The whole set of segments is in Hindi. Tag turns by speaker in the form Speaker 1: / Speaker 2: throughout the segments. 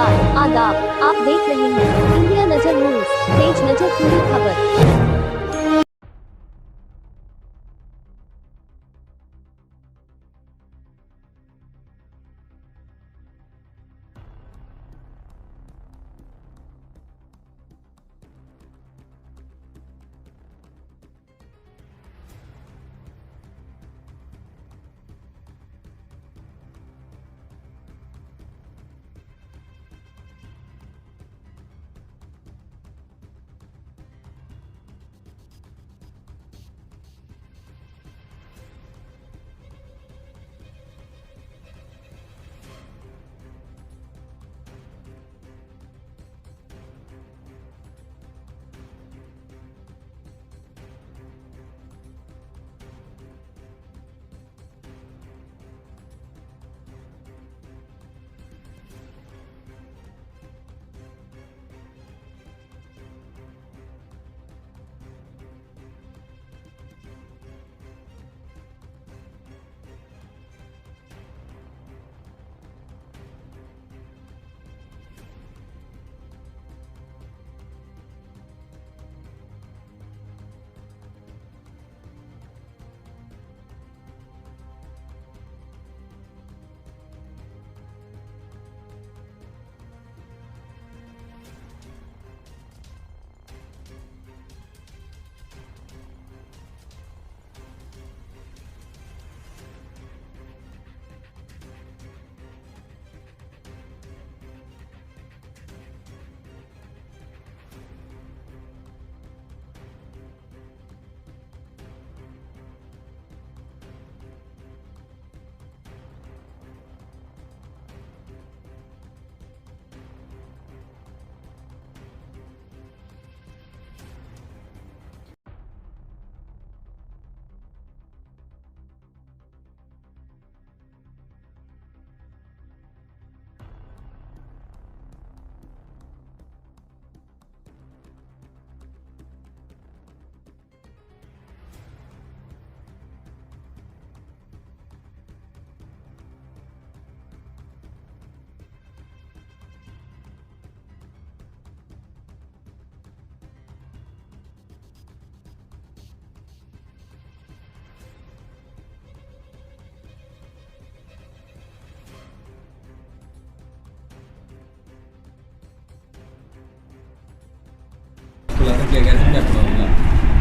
Speaker 1: नमस्कार, आदाब। आप देख रहे हैं इंडिया नजर न्यूज, तेज नजर पूरी खबर।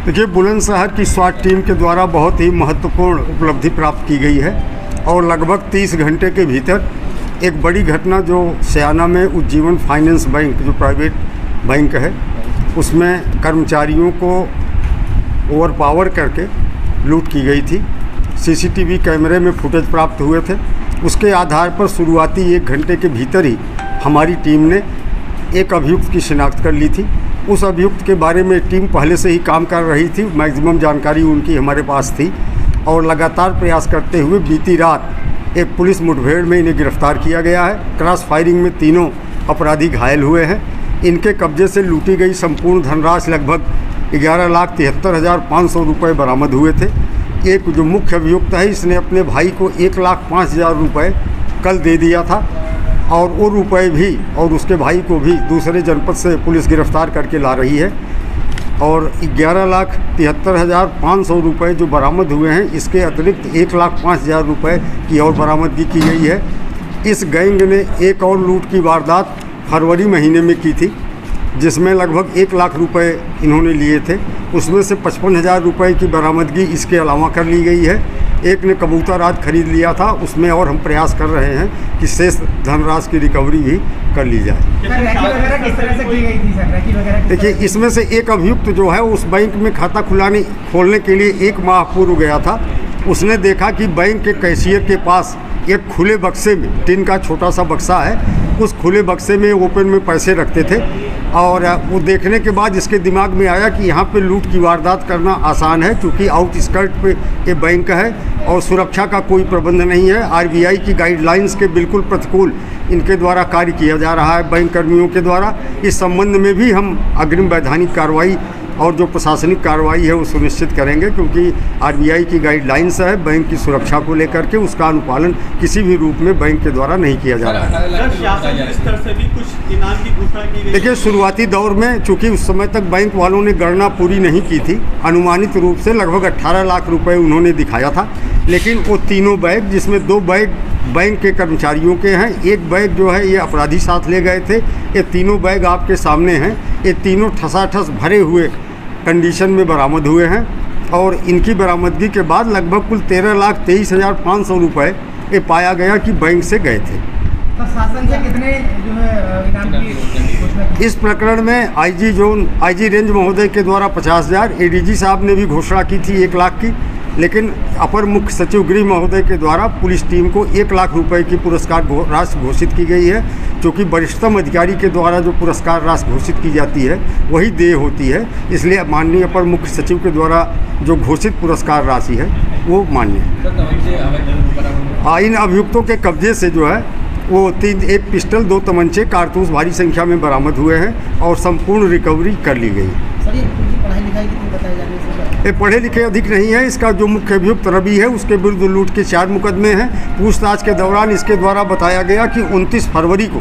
Speaker 2: देखिए, बुलंदशहर की स्वाट टीम के द्वारा बहुत ही महत्वपूर्ण उपलब्धि प्राप्त की गई है और लगभग 30 घंटे के भीतर एक बड़ी घटना जो सयाना में उज्जीवन फाइनेंस बैंक जो प्राइवेट बैंक है उसमें कर्मचारियों को ओवरपावर करके लूट की गई थी। सीसीटीवी कैमरे में फुटेज प्राप्त हुए थे। उसके आधार पर शुरुआती 1 घंटे के भीतर ही हमारी टीम ने एक अभियुक्त की शिनाख्त कर ली थी। उस अभियुक्त के बारे में टीम पहले से ही काम कर रही थी, मैक्सिमम जानकारी उनकी हमारे पास थी और लगातार प्रयास करते हुए बीती रात एक पुलिस मुठभेड़ में इन्हें गिरफ्तार किया गया है। क्रॉस फायरिंग में तीनों अपराधी घायल हुए हैं। इनके कब्जे से लूटी गई संपूर्ण धनराशि लगभग 11,73,500 रुपये बरामद हुए थे। एक जो मुख्य अभियुक्त है इसने अपने भाई को 1,05,000 रुपये कल दे दिया था और वो रुपए भी और उसके भाई को भी दूसरे जनपद से पुलिस गिरफ्तार करके ला रही है और 11,73,500 रुपये जो बरामद हुए हैं इसके अतिरिक्त 1,05,000 रुपये की और बरामदगी की गई है। इस गैंग ने एक और लूट की वारदात फरवरी महीने में की थी जिसमें लगभग 1 लाख रुपए इन्होंने लिए थे। उसमें से 55,000 रुपये की बरामदगी इसके अलावा कर ली गई है। एक ने कबूतर आज खरीद लिया था, उसमें और हम प्रयास कर रहे हैं कि शेष धनराशि की रिकवरी भी कर ली जाए। देखिए, इसमें से एक अभियुक्त जो है उस बैंक में खाता खोलने के लिए 1 माह पूर्व गया था। उसने देखा कि बैंक के कैशियर के पास एक खुले बक्से में, टिन का छोटा सा बक्सा है, उस खुले बक्से में ओपन में पैसे रखते थे और वो देखने के बाद इसके दिमाग में आया कि यहाँ पे लूट की वारदात करना आसान है क्योंकि आउटस्कर्ट पे ये बैंक है और सुरक्षा का कोई प्रबंध नहीं है। आरबीआई की गाइडलाइंस के बिल्कुल प्रतिकूल इनके द्वारा कार्य किया जा रहा है बैंक कर्मियों के द्वारा। इस संबंध में भी हम अग्रिम वैधानिक कार्रवाई और जो प्रशासनिक कार्रवाई है वो सुनिश्चित करेंगे, क्योंकि आरबीआई की गाइडलाइंस है बैंक की सुरक्षा को लेकर के, उसका अनुपालन किसी भी रूप में बैंक के द्वारा नहीं किया जा रहा है।
Speaker 3: शासन स्तर से भी कुछ इनाम की घोषणा की गई।
Speaker 2: देखिए, शुरुआती दौर में चूंकि उस समय तक बैंक वालों ने गणना पूरी नहीं की थी, अनुमानित रूप से लगभग 18 लाख रुपए उन्होंने दिखाया था, लेकिन वो तीनों बैग, जिसमें 2 बैग बैंक के कर्मचारियों के हैं, एक बैग जो है ये अपराधी साथ ले गए थे। ये तीनों बैग आपके सामने हैं, ये तीनों ठसाठस भरे हुए कंडीशन में बरामद हुए हैं और इनकी बरामदगी के बाद लगभग कुल 13,23,500 रुपये ये पाया गया कि बैंक से गए थे।
Speaker 4: शासन से कितने जो है इनाम की घोषणा की?
Speaker 2: इस प्रकरण में आईजी रेंज महोदय के द्वारा 50,000, एडीजी साहब ने भी घोषणा की थी 1 लाख की, लेकिन अपर मुख्य सचिव गृह महोदय के द्वारा पुलिस टीम को 1 लाख रुपए की पुरस्कार राशि घोषित की गई है, क्योंकि वरिष्ठतम अधिकारी के द्वारा जो पुरस्कार राशि घोषित की जाती है वही देय होती है, इसलिए माननीय अपर मुख्य सचिव के द्वारा जो घोषित पुरस्कार राशि है वो मान्य है। इन अभियुक्तों के कब्जे से जो है वो 1 पिस्टल, 2 तमंचे, कारतूस भारी संख्या में बरामद हुए हैं और संपूर्ण रिकवरी कर ली गई।
Speaker 4: सर, ये उनकी पढ़ाई लिखाई कितनी बताई जा रही है?
Speaker 2: ये पढ़े लिखे अधिक नहीं है। इसका जो मुख्य अभियुक्त रवि है उसके विरुद्ध लूट के 4 मुकदमे हैं। पूछताछ के दौरान इसके द्वारा बताया गया कि 29 फरवरी को